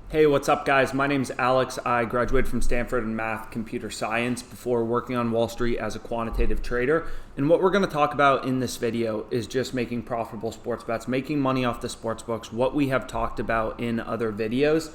Hey, what's up, guys? My name's Alex. I graduated from Stanford in math, computer science before working on Wall Street as a quantitative trader. And what we're going to talk about in this video is just making profitable sports bets, making money off the sports books, what we have talked about in other videos.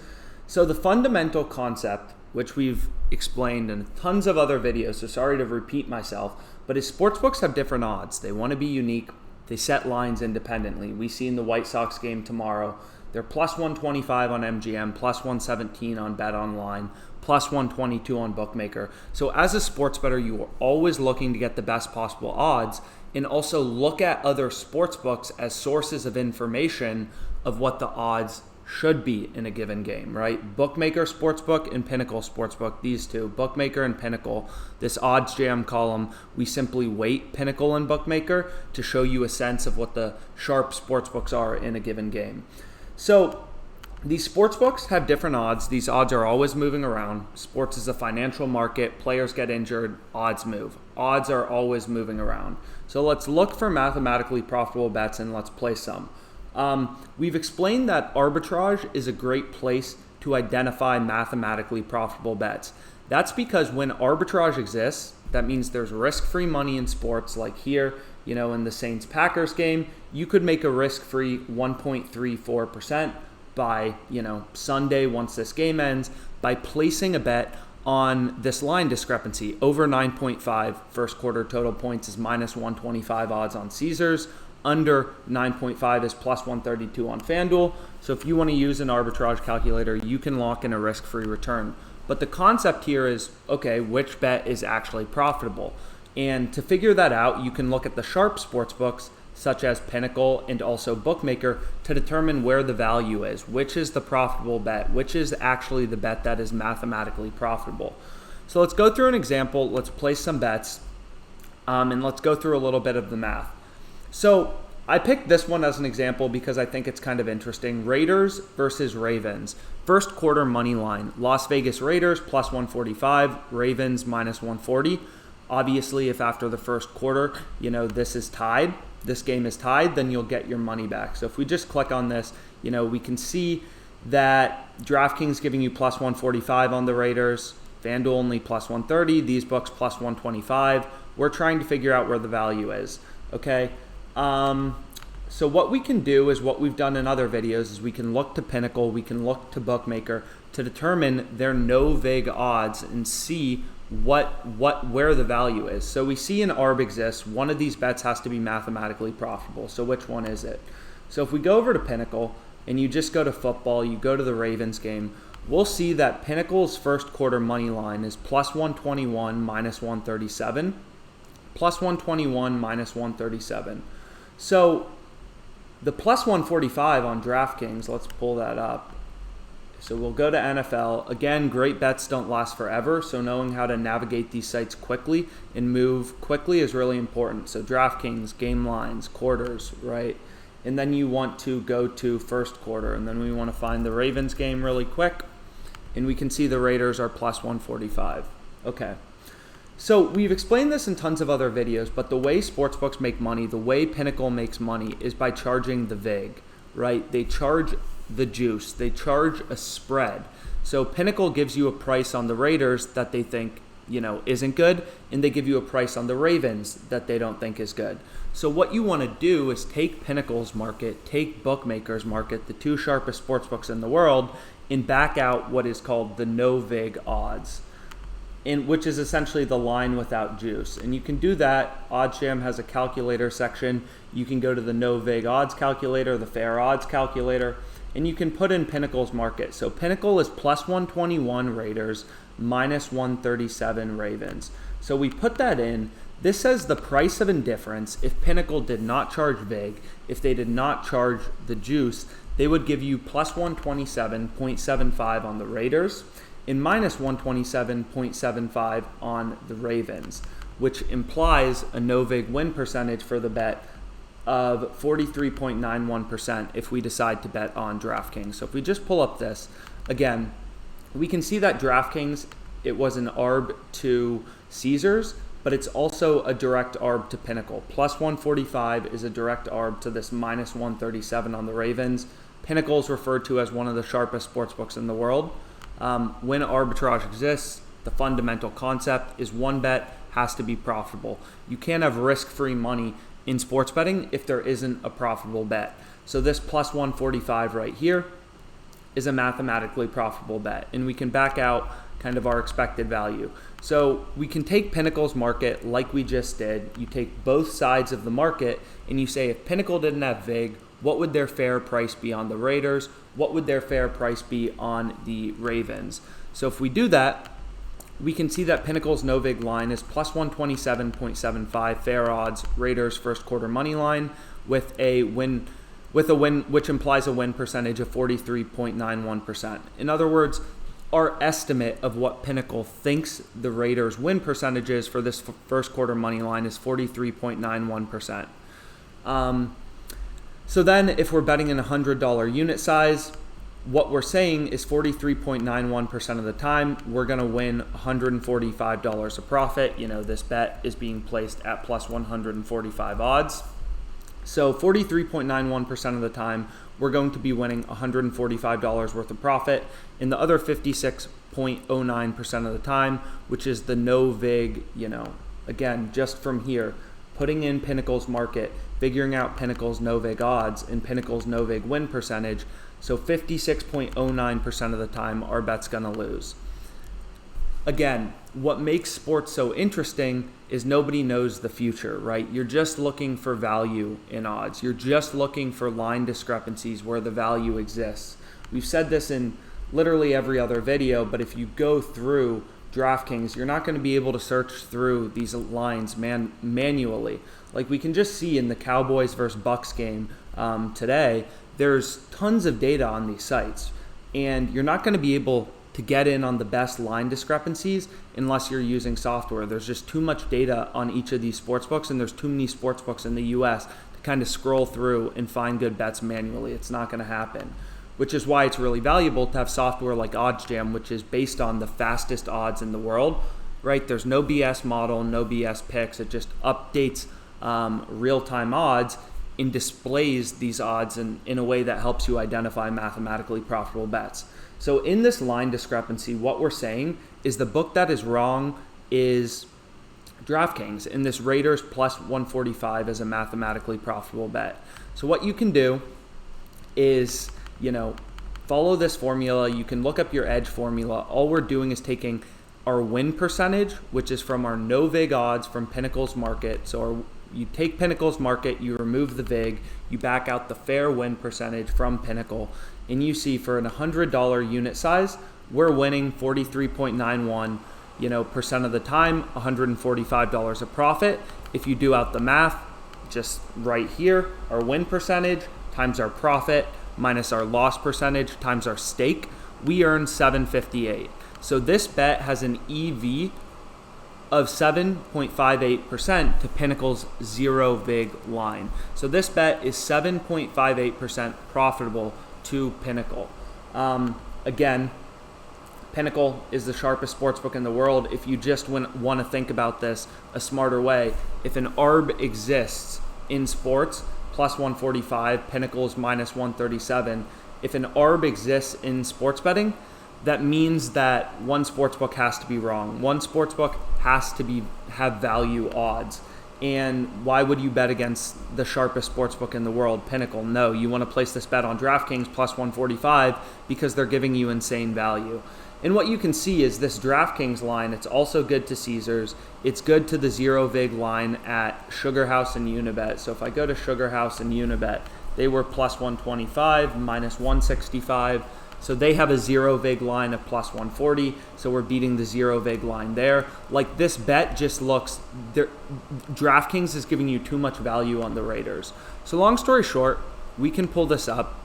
So the fundamental concept, which we've explained in tons of other videos, so sorry to repeat myself, but is sports books have different odds. They want to be unique. They set lines independently. We see in the White Sox game tomorrow, they're plus 125 on MGM, plus 117 on Bet Online, plus 122 on Bookmaker. So as a sports bettor, you are always looking to get the best possible odds and also look at other sports books as sources of information of what the odds should be in a given game, right? Bookmaker Sportsbook and Pinnacle Sportsbook, these two, Bookmaker and Pinnacle. This OddsJam column, we simply weight Pinnacle and Bookmaker to show you a sense of what the sharp sportsbooks are in a given game. So these sports books have different odds. These odds are always moving around. Sports is a financial market. Players get injured. Odds move. Odds are always moving around. So let's look for mathematically profitable bets and let's play some. We've explained that arbitrage is a great place to identify mathematically profitable bets. That's because when arbitrage exists, that means there's risk-free money in sports like here. In the Saints-Packers game, you could make a risk-free 1.34% by, Sunday once this game ends by placing a bet on this line discrepancy. Over 9.5 first quarter total points is minus 125 odds on Caesars. Under 9.5 is plus 132 on FanDuel. So if you want to use an arbitrage calculator, you can lock in a risk-free return. But the concept here is, okay, which bet is actually profitable? And to figure that out, you can look at the sharp sports books, such as Pinnacle and also Bookmaker, to determine where the value is, which is the profitable bet, which is actually the bet that is mathematically profitable. So let's go through an example. Let's place some bets, and let's go through a little bit of the math. So I picked this one as an example because I think it's kind of interesting. Raiders versus Ravens. First quarter money line. Las Vegas Raiders plus 145, Ravens minus 140. Obviously, if after the first quarter, this game is tied, then you'll get your money back. So if we just click on this, we can see that DraftKings giving you plus 145 on the Raiders, FanDuel only plus 130, these books plus 125. We're trying to figure out where the value is, okay? So what we can do is what we've done in other videos is we can look to Pinnacle, we can look to Bookmaker to determine their no vig odds and see where the value is. So we see an arb exists. One of these bets has to be mathematically profitable. So which one is it? So if we go over to Pinnacle and you just go to football, you go to the Ravens game, we'll see that Pinnacle's first quarter money line is plus 121 minus 137, plus 121 minus 137. So the plus 145 on DraftKings, let's pull that up. So we'll go to NFL. Again, great bets don't last forever, so knowing how to navigate these sites quickly and move quickly is really important. So DraftKings, game lines, quarters, right? And then you want to go to first quarter, and then we want to find the Ravens game really quick, and we can see the Raiders are plus 145. Okay. So we've explained this in tons of other videos, but the way sportsbooks make money, the way Pinnacle makes money is by charging the vig, right? They charge the juice. They charge a spread. So Pinnacle gives you a price on the Raiders that they think, isn't good, and they give you a price on the Ravens that they don't think is good. So what you want to do is take Pinnacle's market, take Bookmaker's market, the two sharpest sportsbooks in the world, and back out what is called the no vig odds, which is essentially the line without juice. And you can do that. OddsJam has a calculator section. You can go to the no vig odds calculator, the fair odds calculator, and you can put in Pinnacle's market. So Pinnacle is plus 121 Raiders, minus 137 Ravens. So we put that in. This says the price of indifference. If Pinnacle did not charge vig, if they did not charge the juice, they would give you plus 127.75 on the Raiders and minus 127.75 on the Ravens, which implies a no vig win percentage for the bet of 43.91% if we decide to bet on DraftKings. So if we just pull up this, again, we can see that DraftKings, it was an arb to Caesars, but it's also a direct arb to Pinnacle. Plus 145 is a direct arb to this minus 137 on the Ravens. Pinnacle is referred to as one of the sharpest sportsbooks in the world. When arbitrage exists, the fundamental concept is one bet has to be profitable. You can't have risk-free money in sports betting if there isn't a profitable bet. So this plus 145 right here is a mathematically profitable bet, and we can back out kind of our expected value. So we can take Pinnacle's market like we just did. You take both sides of the market and you say, if Pinnacle didn't have VIG, what would their fair price be on the Raiders? What would their fair price be on the Ravens? So if we do that, we can see that Pinnacle's no VIG line is plus 127.75 fair odds Raiders first quarter money line with a win, which implies a win percentage of 43.91%. In other words, our estimate of what Pinnacle thinks the Raiders win percentage is for this first quarter money line is 43.91%. So then if we're betting in a $100 unit size, what we're saying is 43.91% of the time, we're going to win $145 a profit. You know, this bet is being placed at plus 145 odds. So 43.91% of the time, we're going to be winning $145 worth of profit. In the other 56.09% of the time, which is the no VIG, you know, again, just from here, putting in Pinnacle's market, figuring out Pinnacle's no VIG odds and Pinnacle's no VIG win percentage. So 56.09% of the time, our bet's going to lose. Again, what makes sports so interesting is nobody knows the future, right? You're just looking for value in odds. You're just looking for line discrepancies where the value exists. We've said this in literally every other video, but if you go through DraftKings, you're not going to be able to search through these lines manually. Like we can just see in the Cowboys versus Bucks game today, there's tons of data on these sites, and you're not going to be able to get in on the best line discrepancies unless you're using software. There's just too much data on each of these sportsbooks, and there's too many sportsbooks in the US to kind of scroll through and find good bets manually. It's not going to happen, which is why it's really valuable to have software like OddsJam, which is based on the fastest odds in the world, right? There's no BS model, no BS picks. It just updates real-time odds and displays these odds in a way that helps you identify mathematically profitable bets. So in this line discrepancy, what we're saying is the book that is wrong is DraftKings, and this Raiders plus 145 is a mathematically profitable bet. So what you can do is, you know, follow this formula. You can look up your edge formula. All we're doing is taking our win percentage, which is from our no VIG odds from Pinnacle's market. So you take Pinnacle's market, you remove the VIG, you back out the fair win percentage from Pinnacle, and you see for an $100 unit size, we're winning 43.91 percent of the time, $145 a profit. If you do out the math, just right here, our win percentage times our profit minus our loss percentage times our stake, we earn $7.58. So this bet has an EV of 7.58% to Pinnacle's zero VIG line. So this bet is 7.58% profitable to Pinnacle. Again, Pinnacle is the sharpest sportsbook in the world. If you just want to think about this a smarter way, if an ARB exists in sports, plus 145, Pinnacle's minus 137. If an ARB exists in sports betting, that means that one sportsbook has to be wrong. One sportsbook has to have value odds. And why would you bet against the sharpest sportsbook in the world, Pinnacle? No, you want to place this bet on DraftKings plus 145 because they're giving you insane value. And what you can see is this DraftKings line, it's also good to Caesars. It's good to the zero VIG line at Sugar House and Unibet. So if I go to Sugar House and Unibet, they were plus 125, minus 165. So they have a zero VIG line of plus 140. So we're beating the zero VIG line there. Like this bet just looks, DraftKings is giving you too much value on the Raiders. So long story short, we can pull this up.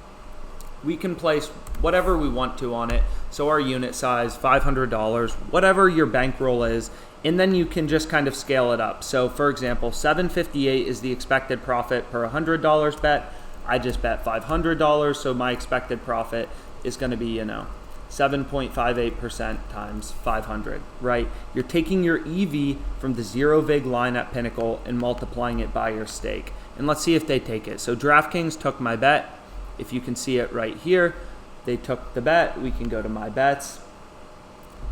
We can place whatever we want to on it. So our unit size, $500, whatever your bankroll is, and then you can just kind of scale it up. So for example, $7.58 is the expected profit per $100 bet. I just bet $500, so my expected profit is going to be, 7.58% times 500, right? You're taking your EV from the zero VIG line at Pinnacle and multiplying it by your stake. And let's see if they take it. So DraftKings took my bet. if you can see it right here, they took the bet. We can go to my bets,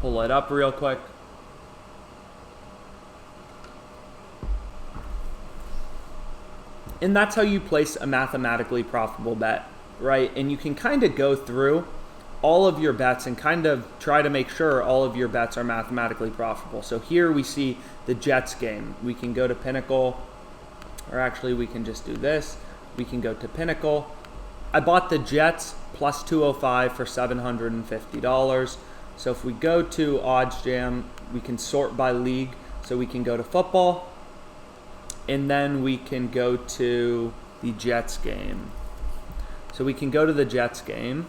pull it up real quick. And that's how you place a mathematically profitable bet, right? And you can kind of go through all of your bets and kind of try to make sure all of your bets are mathematically profitable. So here we see the Jets game. We can go to Pinnacle, or actually we can just do this. We can go to Pinnacle. I bought the Jets plus 205 for $750. So if we go to OddsJam, we can sort by league. So we can go to football, and then we can go to the Jets game. So we can go to the Jets game.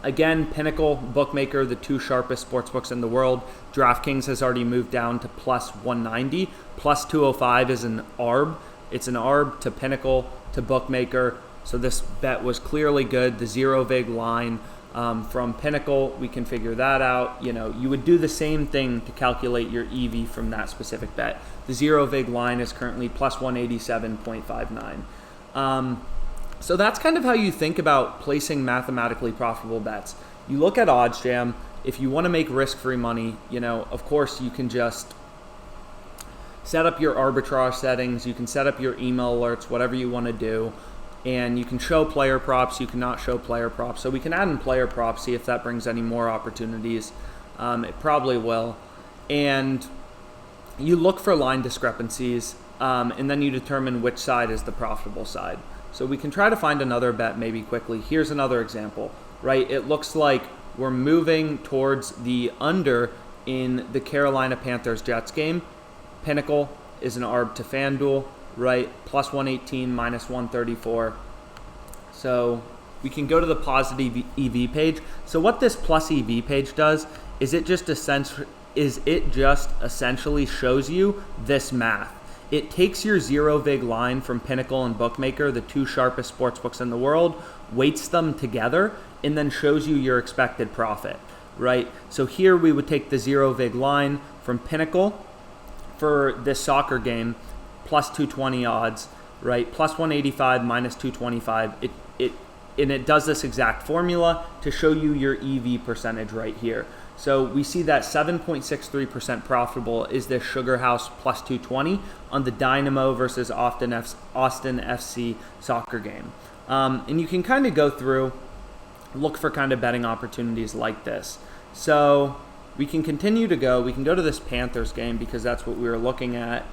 Again, Pinnacle BookMaker, the two sharpest sportsbooks in the world. DraftKings has already moved down to plus 190. Plus 205 is an ARB. It's an ARB to Pinnacle to BookMaker. So this bet was clearly good. The zero vig line from Pinnacle, we can figure that out. You know, you would do the same thing to calculate your EV from that specific bet. The zero vig line is currently plus 187.59. So that's kind of how you think about placing mathematically profitable bets. You look at OddsJam. If you want to make risk-free money, you know, of course you can just set up your arbitrage settings. You can set up your email alerts, whatever you want to do. And you can show player props. You cannot show player props. So we can add in player props, see if that brings any more opportunities. It probably will. And you look for line discrepancies, and then you determine which side is the profitable side. So we can try to find another bet maybe quickly. Here's another example, right? It looks like we're moving towards the under in the Carolina Panthers-Jets game. Pinnacle is an ARB to FanDuel, right? Plus 118, minus 134. So we can go to the positive EV page. So what this plus EV page does is it just essentially shows you this math. It takes your zero vig line from Pinnacle and BookMaker, the two sharpest sportsbooks in the world, weights them together, and then shows you your expected profit, right? So here we would take the zero vig line from Pinnacle for this soccer game, plus 220 odds, right? Plus 185, minus 225. And it does this exact formula to show you your EV percentage right here. So we see that 7.63% profitable is this Sugar House plus 220 on the Dynamo versus Austin FC soccer game. And you can kind of go through, look for kind of betting opportunities like this. So we can continue to go. We can go to this Panthers game because that's what we were looking at.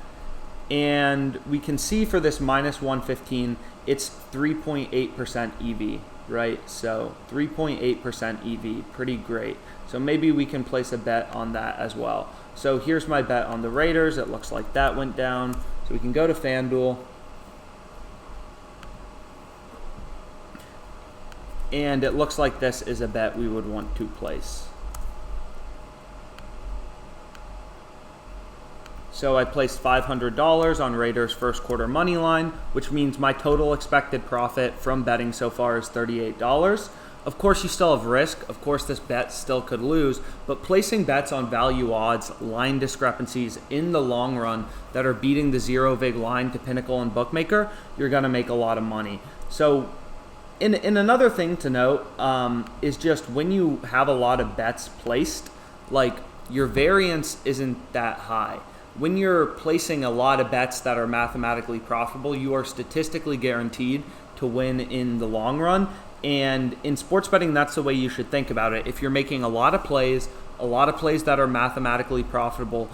And we can see for this minus 115, it's 3.8% EV, right? So 3.8% EV, pretty great. So maybe we can place a bet on that as well. So here's my bet on the Raiders. It looks like that went down. So we can go to FanDuel. And it looks like this is a bet we would want to place. So I placed $500 on Raiders first quarter money line, which means my total expected profit from betting so far is $38. Of course, you still have risk. Of course, this bet still could lose, but placing bets on value odds, line discrepancies in the long run that are beating the zero vig line to Pinnacle and BookMaker, you're going to make a lot of money. So in another thing to note is just when you have a lot of bets placed, like your variance isn't that high. When you're placing a lot of bets that are mathematically profitable, you are statistically guaranteed to win in the long run. And in sports betting, that's the way you should think about it. If you're making a lot of plays that are mathematically profitable,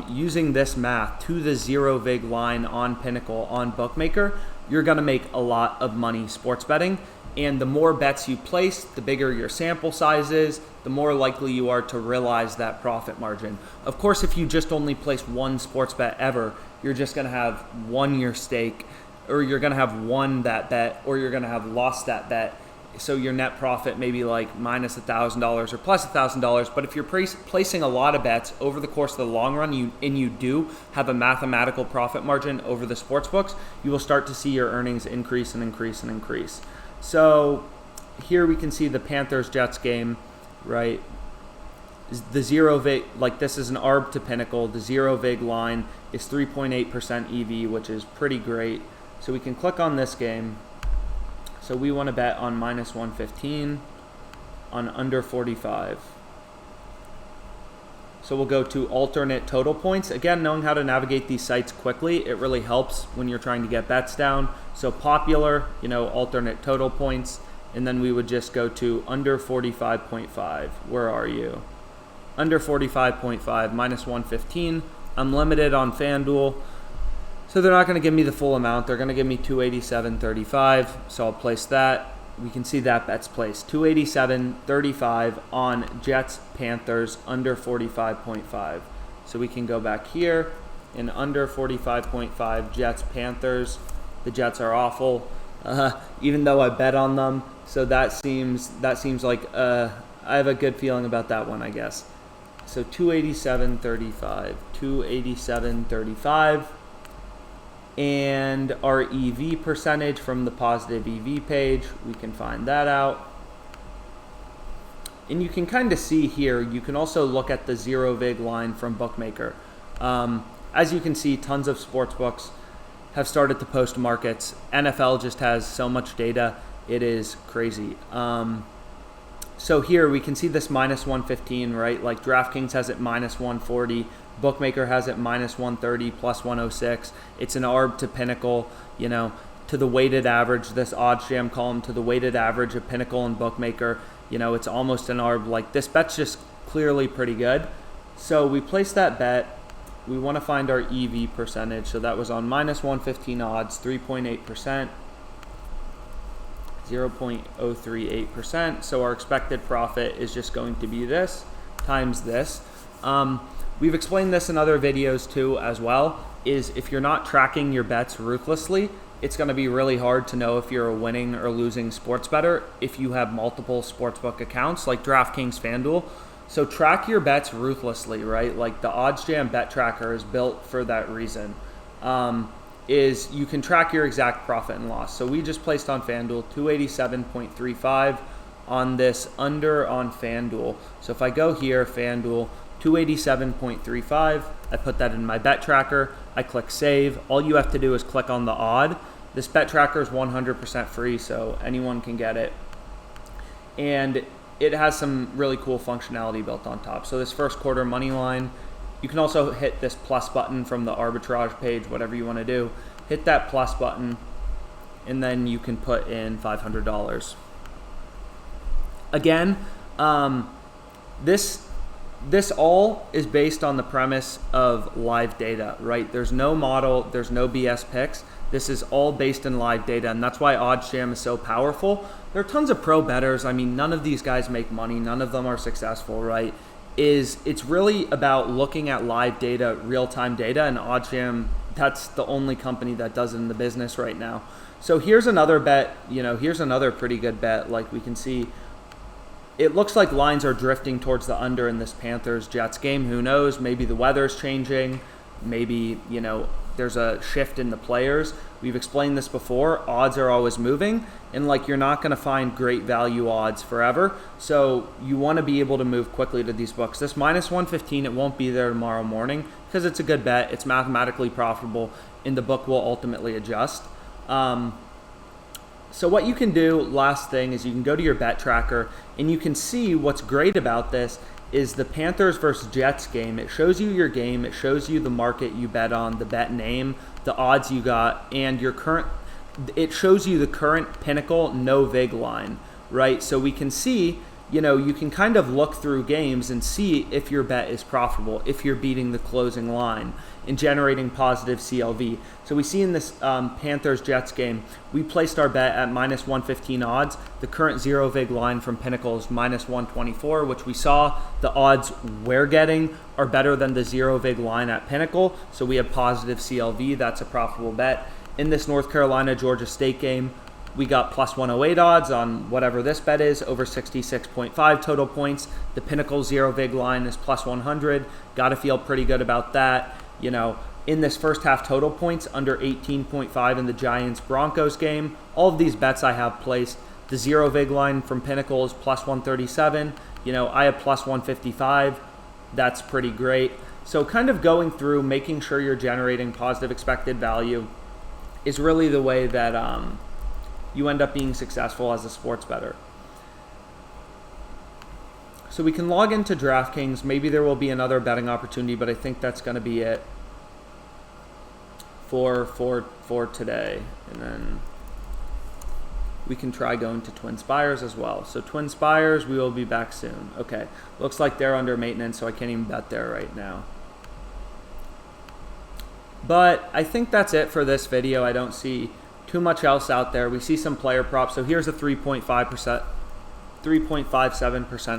using this math to the zero vig line on Pinnacle, on BookMaker, you're going to make a lot of money sports betting. And the more bets you place, the bigger your sample size is, the more likely you are to realize that profit margin. Of course, if you just only place one sports bet ever, you're just going to have won your stake, or you're going to have won that bet, or you're going to have lost that bet. So your net profit may be like minus $1,000 or plus $1,000. But if you're placing a lot of bets over the course of the long run, you do have a mathematical profit margin over the sports books, you will start to see your earnings increase and increase and increase. So here we can see the Panthers-Jets game, right? The zero vig, like this is an ARB to Pinnacle. The zero vig line is 3.8% EV, which is pretty great. So we can click on this game. So we want to bet on minus 115 on under 45. So we'll go to alternate total points. Again, knowing how to navigate these sites quickly, it really helps when you're trying to get bets down. So popular, alternate total points. And then we would just go to under 45.5. Where are you? Under 45.5, minus 115. I'm limited on FanDuel, so they're not going to give me the full amount. They're going to give me 287.35, so I'll place that. We can see that bet's placed. 287.35 on Jets Panthers under 45.5. So we can go back here and under 45.5 Jets Panthers. The Jets are awful, even though I bet on them. So that seems like I have a good feeling about that one, I guess. So 287.35, 287.35. And our EV percentage from the positive EV page, we can find that out. And you can kind of see here, you can also look at the zero vig line from Bookmaker. As you can see, tons of sportsbooks have started to post markets. NFL just has so much data, it is crazy. So here we can see this minus 115, right? Like DraftKings has it minus 140. Bookmaker has it minus 130, plus 106. It's an arb to Pinnacle, to the weighted average, this OddsJam column to the weighted average of Pinnacle and Bookmaker. It's almost an arb. Like this bet's just clearly pretty good. So we place that bet. We want to find our EV percentage. So that was on minus 115 odds, 3.8%. 0.038%. So our expected profit is just going to be this times this. We've explained this in other videos too as well, is if you're not tracking your bets ruthlessly, it's going to be really hard to know if you're a winning or losing sports bettor if you have multiple sportsbook accounts like DraftKings, FanDuel. So track your bets ruthlessly, right? Like the OddsJam bet tracker is built for that reason. Is you can track your exact profit and loss. So we just placed on FanDuel 287.35 on this under on FanDuel. So if I go here, FanDuel, 287.35, I put that in my bet tracker, I click save. All you have to do is click on the odd. This bet tracker is 100% free, so anyone can get it. And it has some really cool functionality built on top. So this first quarter money line, you can also hit this plus button from the arbitrage page, whatever you want to do. Hit that plus button, and then you can put in $500. Again, this all is based on the premise of live data, right? There's no model, there's no BS picks. This is all based in live data, and that's why OddsJam is so powerful. There are tons of pro bettors. I mean, none of these guys make money. None of them are successful, right? It's really about looking at live data, real-time data, and OddsJam, that's the only company that does it in the business right now. So here's another bet, here's another pretty good bet. Like we can see, it looks like lines are drifting towards the under in this Panthers-Jets game. Who knows? Maybe the weather's changing. Maybe, there's a shift in the players. We've explained this before. Odds are always moving, and you're not going to find great value odds forever. So you want to be able to move quickly to these books. This minus 115, it won't be there tomorrow morning because it's a good bet. It's mathematically profitable, and the book will ultimately adjust. So what you can do, last thing, is you can go to your bet tracker, and you can see what's great about this is the Panthers versus Jets game. It shows you your game. It shows you the market you bet on, the bet name, the odds you got, and your current. It shows you the current Pinnacle no vig line, right? So we can see, you can kind of look through games and see if your bet is profitable, if you're beating the closing line and generating positive CLV. So we see in this Panthers-Jets game, we placed our bet at minus 115 odds. The current zero vig line from Pinnacle is minus 124, which we saw the odds we're getting are better than the zero vig line at Pinnacle. So we have positive CLV. That's a profitable bet. In this North Carolina-Georgia State game, we got plus 108 odds on whatever this bet is, over 66.5 total points. The Pinnacle zero vig line is plus 100. Got to feel pretty good about that. In this first half total points, under 18.5 in the Giants-Broncos game. All of these bets I have placed. The zero vig line from Pinnacle is plus 137. I have plus 155. That's pretty great. So kind of going through, making sure you're generating positive expected value is really the way that you end up being successful as a sports bettor. So we can log into DraftKings. Maybe there will be another betting opportunity, but I think that's going to be it for today. And then we can try going to TwinSpires as well. So TwinSpires, we will be back soon. Okay, looks like they're under maintenance, so I can't even bet there right now. But I think that's it for this video. I don't see too much else out there. We see some player props. So here's a 3.57%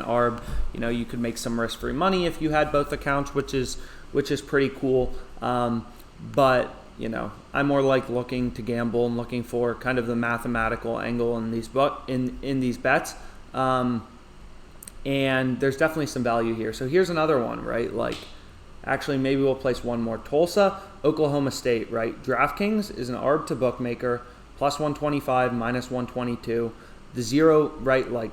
arb. You know, you could make some risk-free money if you had both accounts, which is pretty cool. But you know, I'm more like looking to gamble and looking for kind of the mathematical angle in these these bets. And there's definitely some value here. So here's another one, right? Like, actually, maybe we'll place one more. Tulsa, Oklahoma State, right? DraftKings is an arb to bookmaker, plus 125, minus 122. The zero, right? Like,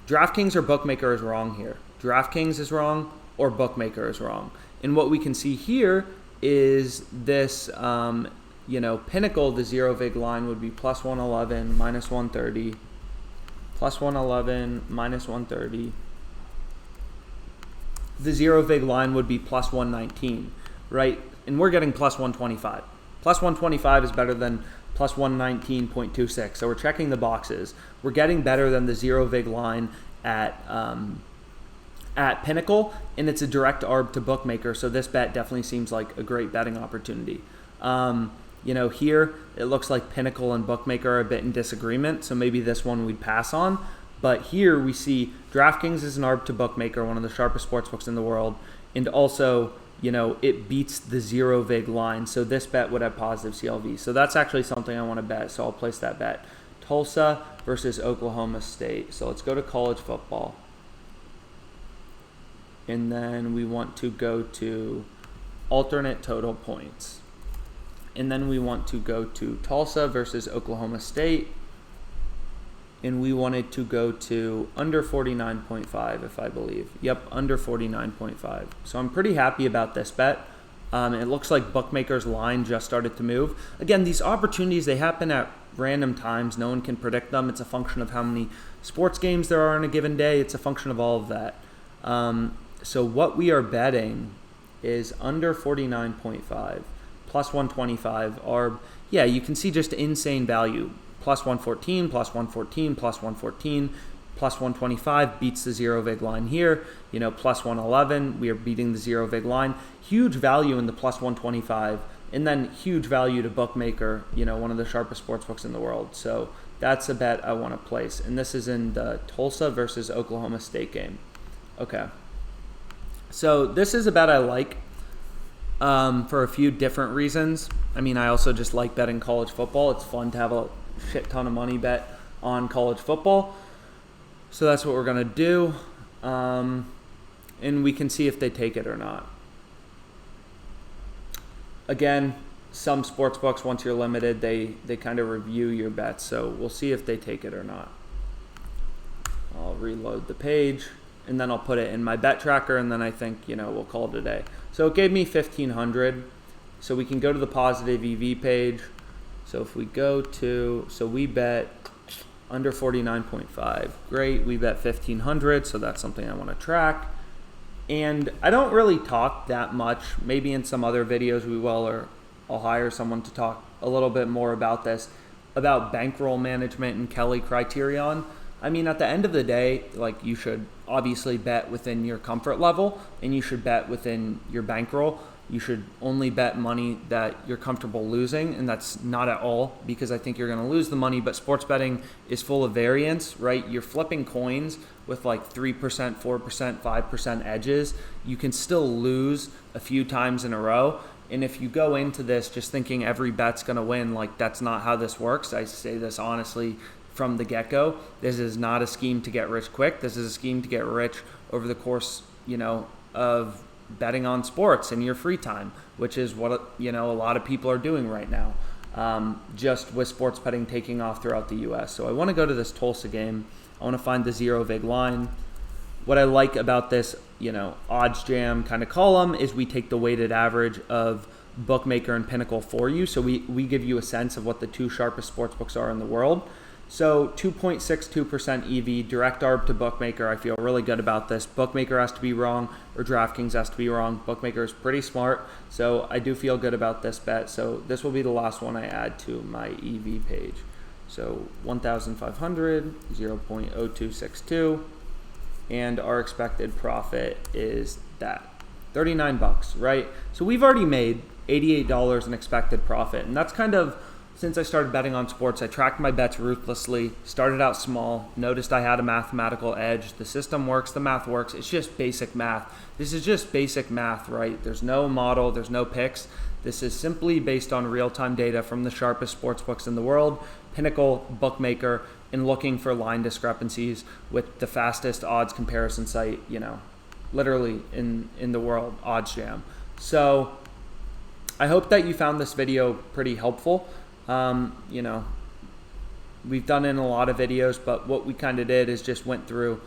DraftKings or bookmaker is wrong here. DraftKings is wrong or bookmaker is wrong. And what we can see here is this, you know, Pinnacle, the zero vig line would be plus 111, minus 130, plus 111, minus 130. The zero vig line would be plus 119, right? And we're getting plus 125. Plus 125 is better than plus 119.26. So we're checking the boxes. We're getting better than the zero vig line at Pinnacle, and it's a direct arb to bookmaker, so this bet definitely seems like a great betting opportunity. You know, here it looks like Pinnacle and bookmaker are a bit in disagreement, so maybe this one we'd pass on. But here we see DraftKings is an arb to bookmaker, one of the sharpest sportsbooks in the world, and also, you know, it beats the zero vig line, so this bet would have positive CLV. So that's actually something I want to bet, so I'll place that bet. Tulsa versus Oklahoma State. So let's go to college football. And then we want to go to alternate total points. And then we want to go to Tulsa versus Oklahoma State. And we wanted to go to under 49.5, if I believe. Yep, under 49.5. So I'm pretty happy about this bet. It looks like bookmaker's line just started to move. Again, these opportunities, they happen at random times. No one can predict them. It's a function of how many sports games there are in a given day. It's a function of all of that. So what we are betting is under 49.5, plus 125 are, yeah, you can see just insane value. Plus 114, plus 114, plus 114, plus 125 beats the zero vig line here. You know, plus 111, we are beating the zero vig line. Huge value in the plus 125, and then huge value to bookmaker, you know, one of the sharpest sports books in the world. So that's a bet I want to place. And this is in the Tulsa versus Oklahoma State game. Okay. So this is a bet I like for a few different reasons. I mean, I also just like betting college football. It's fun to have a shit ton of money bet on college football. So that's what we're going to do. And we can see if they take it or not. Again, some sports books, once you're limited, they kind of review your bets. So we'll see if they take it or not. I'll reload the page, and then I'll put it in my bet tracker, and then I think, you know, we'll call it a day. So it gave me 1,500. So we can go to the positive EV page. So if we go to, so we bet under 49.5. Great, we bet 1,500, so that's something I want to track. And I don't really talk that much. Maybe in some other videos we will, or I'll hire someone to talk a little bit more about this, about bankroll management and Kelly criterion. I mean, at the end of the day, like, you should obviously bet within your comfort level, and you should bet within your bankroll. You should only bet money that you're comfortable losing, and that's not at all, because I think you're going to lose the money. But sports betting is full of variance, right? You're flipping coins with like 3%, 4%, 5% edges. You can still lose a few times in a row. And if you go into this just thinking every bet's going to win, like, that's not how this works. I say this honestly from the get-go. This is not a scheme to get rich quick. This is a scheme to get rich over the course, you know, of betting on sports in your free time, which is what, you know, a lot of people are doing right now, just with sports betting taking off throughout the US. So I want to go to this Tulsa game. I want to find the zero vig line. What I like about this, you know, OddsJam kind of column is we take the weighted average of bookmaker and Pinnacle for you. So we give you a sense of what the two sharpest sports books are in the world. So 2.62% EV, direct arb to Bookmaker. I feel really good about this. Bookmaker has to be wrong, or DraftKings has to be wrong. Bookmaker is pretty smart, so I do feel good about this bet. So this will be the last one I add to my EV page. So 1,500, 0.0262, and our expected profit is that, 39 bucks, right? So we've already made $88 in expected profit, and that's kind of, since I started betting on sports, I tracked my bets ruthlessly, started out small, noticed I had a mathematical edge. The system works, the math works. It's just basic math. This is just basic math, right? There's no model, there's no picks. This is simply based on real-time data from the sharpest sportsbooks in the world, Pinnacle BookMaker, and looking for line discrepancies with the fastest odds comparison site, literally in the world, OddsJam. So I hope that you found this video pretty helpful. We've done it in a lot of videos, but what we kind of did is just went through.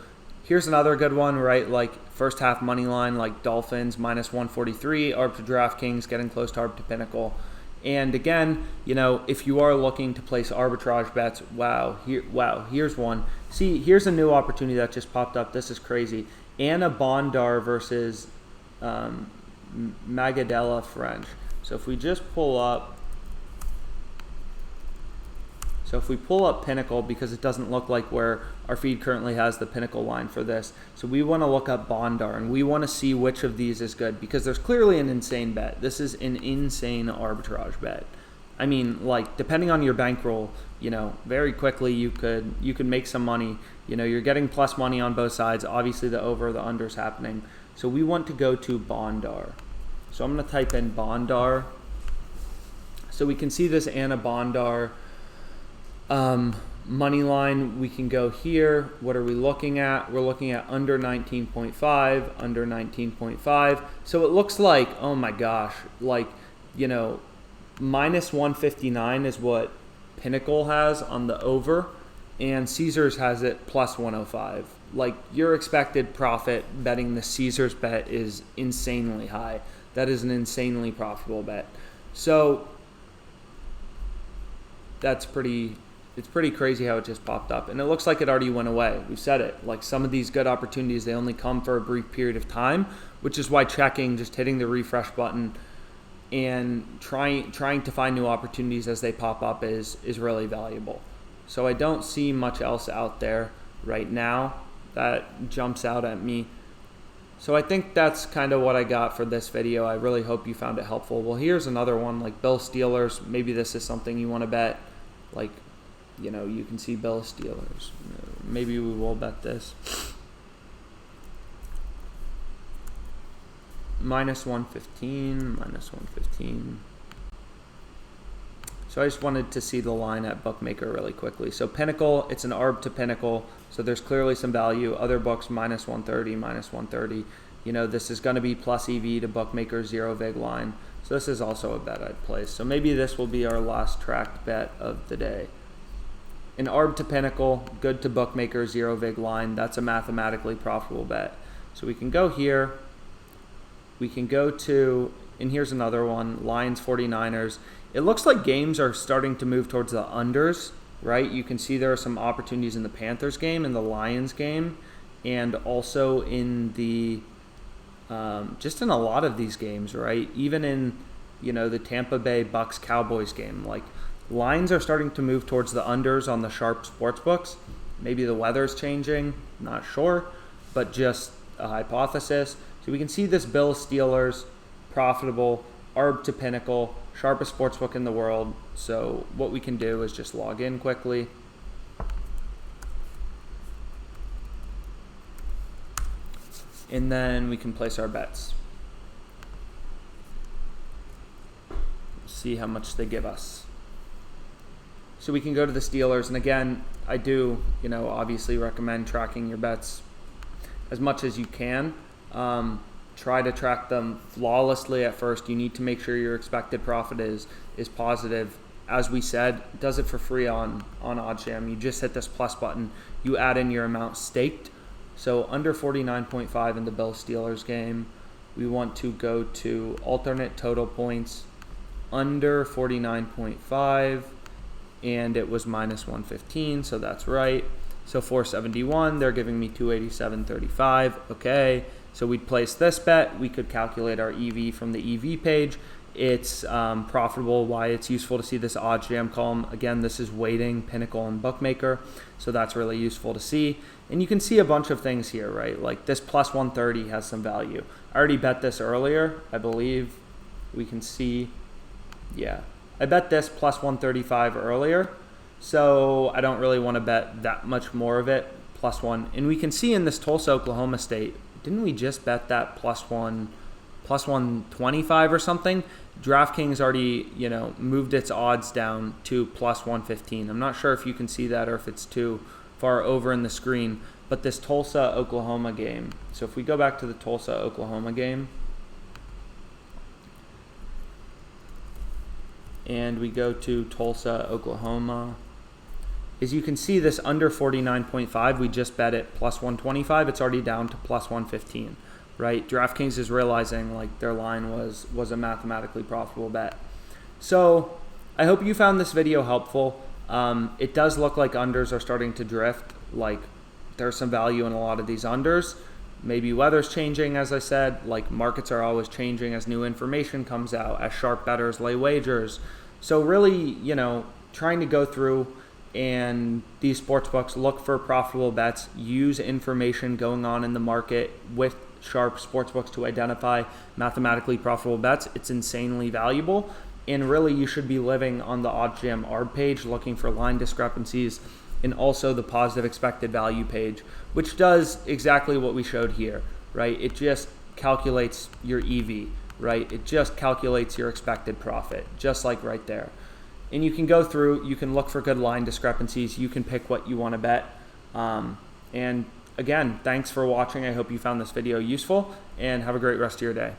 Here's another good one, right? Like first half money line, like Dolphins minus 143, arb to DraftKings, getting close to arb to Pinnacle. And again, if you are looking to place arbitrage bets, here's one. See, here's a new opportunity that just popped up. This is crazy. Anna Bondar versus Magadella French. So if we just pull up, if we pull up Pinnacle, because it doesn't look like where our feed currently has the Pinnacle line for this. So we want to look up Bondar, and we want to see which of these is good, because there's clearly an insane bet. This is an insane arbitrage bet. I mean, like, depending on your bankroll, very quickly you could make some money. You're getting plus money on both sides. Obviously the over, the under is happening. So we want to go to Bondar. So I'm going to type in Bondar. So we can see this Anna Bondar money line. We can go here. What are we looking at? We're looking at under 19.5, under 19.5. So it looks like, oh my gosh, minus 159 is what Pinnacle has on the over, and Caesars has it plus 105. Like, your expected profit betting the Caesars bet is insanely high. That is an insanely profitable bet. So it's pretty crazy how it just popped up, and it looks like it already went away. We've said it, like, some of these good opportunities, they only come for a brief period of time, which is why checking, just hitting the refresh button and trying to find new opportunities as they pop up is really valuable. So I don't see much else out there right now that jumps out at me. So I think that's kind of what I got for this video. I really hope you found it helpful. Well, here's another one, like Bill Steelers. Maybe this is something you want to bet. Like, you can see Bill Steelers. Maybe we will bet this. Minus 115. So I just wanted to see the line at Bookmaker really quickly. So Pinnacle, it's an arb to Pinnacle, so there's clearly some value. Other books, minus 130, minus 130. This is going to be plus EV to Bookmaker, zero vig line. So this is also a bet I'd place. So maybe this will be our last tracked bet of the day. An arb to Pinnacle, good to Bookmaker, zero vig line. That's a mathematically profitable bet. So we can go here. We can go to, and here's another one, Lions 49ers. It looks like games are starting to move towards the unders, right? You can see there are some opportunities in the Panthers game, in the Lions game, and also in the, just in a lot of these games, right? Even in, the Tampa Bay Bucks Cowboys game. Like, lines are starting to move towards the unders on the sharp sportsbooks. Maybe the weather's changing, not sure, but just a hypothesis. So we can see this Bill Steelers, profitable, arb to Pinnacle, sharpest sportsbook in the world. So what we can do is just log in quickly. And then we can place our bets. See how much they give us. So we can go to the Steelers, and again, I do, obviously recommend tracking your bets as much as you can. Try to track them flawlessly at first. You need to make sure your expected profit is positive. As we said, it does it for free on OddsJam. You just hit this plus button. You add in your amount staked. So under 49.5 in the Bill Steelers game, we want to go to alternate total points under 49.5, and it was minus 115, so that's right. So 471, they're giving me 287.35. Okay, so we'd place this bet. We could calculate our EV from the EV page. It's profitable. Why it's useful to see this OddsJam column. Again, this is weighting, Pinnacle and Bookmaker, so that's really useful to see. And you can see a bunch of things here, right? Like this plus 130 has some value. I already bet this earlier, I believe. We can see, yeah, I bet this plus 135 earlier, so I don't really want to bet that much more of it, plus one. And we can see in this Tulsa, Oklahoma state, didn't we just bet that plus 125 or something? DraftKings already, moved its odds down to plus 115. I'm not sure if you can see that or if it's too far over in the screen, but this Tulsa, Oklahoma game. So if we go back to the Tulsa, Oklahoma game, and we go to Tulsa, Oklahoma, as you can see, this under 49.5, we just bet it plus 125. It's already down to plus 115, right? DraftKings is realizing like their line was a mathematically profitable bet. So I hope you found this video helpful. It does look like unders are starting to drift. Like there's some value in a lot of these unders. Maybe weather's changing, as I said. Like markets are always changing as new information comes out, as sharp bettors lay wagers. So really, trying to go through and these sports books, look for profitable bets, use information going on in the market with sharp sports books to identify mathematically profitable bets. It's insanely valuable. And really, you should be living on the OddsJam ARB page, looking for line discrepancies, and also the positive expected value page, which does exactly what we showed here, right? It just calculates your EV, right? It just calculates your expected profit, just like right there. And you can go through, you can look for good line discrepancies, you can pick what you want to bet. And again, thanks for watching. I hope you found this video useful, and have a great rest of your day.